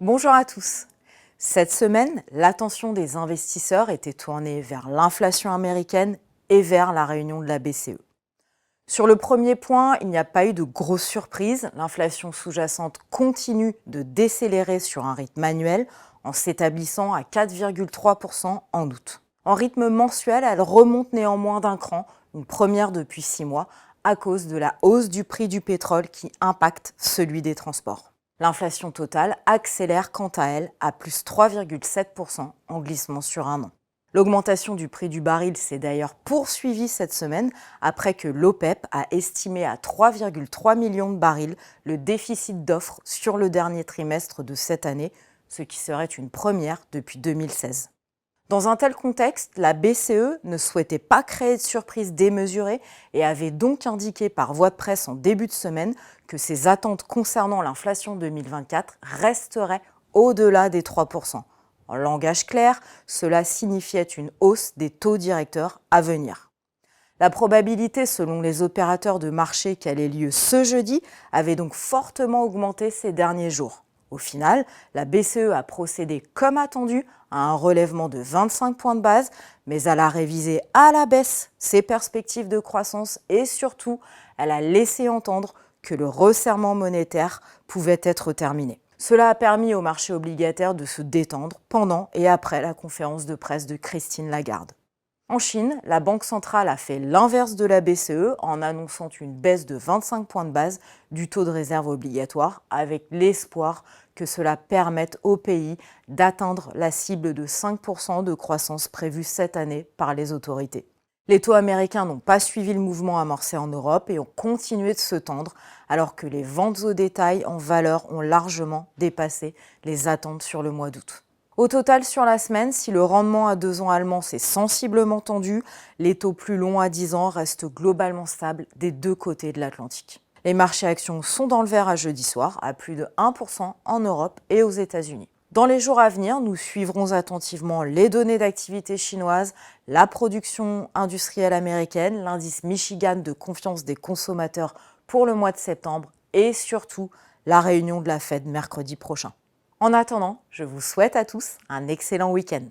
Bonjour à tous. Cette semaine, l'attention des investisseurs était tournée vers l'inflation américaine et vers la réunion de la BCE. Sur le premier point, il n'y a pas eu de grosse surprise. L'inflation sous-jacente continue de décélérer sur un rythme annuel en s'établissant à 4,3% en août. En rythme mensuel, elle remonte néanmoins d'un cran, une première depuis 6 mois, à cause de la hausse du prix du pétrole qui impacte celui des transports. L'inflation totale accélère quant à elle à plus 3,7% en glissement sur un an. L'augmentation du prix du baril s'est d'ailleurs poursuivie cette semaine après que l'OPEP a estimé à 3,3 millions de barils le déficit d'offres sur le dernier trimestre de cette année, ce qui serait une première depuis 2016. Dans un tel contexte, la BCE ne souhaitait pas créer de surprise démesurée et avait donc indiqué par voie de presse en début de semaine que ses attentes concernant l'inflation 2024 resteraient au-delà des 3%. En langage clair, cela signifiait une hausse des taux directeurs à venir. La probabilité, selon les opérateurs de marché, qu'elle ait lieu ce jeudi avait donc fortement augmenté ces derniers jours. Au final, la BCE a procédé comme attendu à un relèvement de 25 points de base, mais elle a révisé à la baisse ses perspectives de croissance et surtout, elle a laissé entendre que le resserrement monétaire pouvait être terminé. Cela a permis au marché obligataire de se détendre pendant et après la conférence de presse de Christine Lagarde. En Chine, la Banque centrale a fait l'inverse de la BCE en annonçant une baisse de 25 points de base du taux de réserve obligatoire avec l'espoir que cela permette au pays d'atteindre la cible de 5% de croissance prévue cette année par les autorités. Les taux américains n'ont pas suivi le mouvement amorcé en Europe et ont continué de se tendre alors que les ventes au détail en valeur ont largement dépassé les attentes sur le mois d'août. Au total, sur la semaine, si le rendement à 2 ans allemand s'est sensiblement tendu, les taux plus longs à 10 ans restent globalement stables des deux côtés de l'Atlantique. Les marchés actions sont dans le vert à jeudi soir, à plus de 1% en Europe et aux États-Unis. Dans les jours à venir, nous suivrons attentivement les données d'activité chinoise, la production industrielle américaine, l'indice Michigan de confiance des consommateurs pour le mois de septembre et surtout la réunion de la Fed mercredi prochain. En attendant, je vous souhaite à tous un excellent week-end.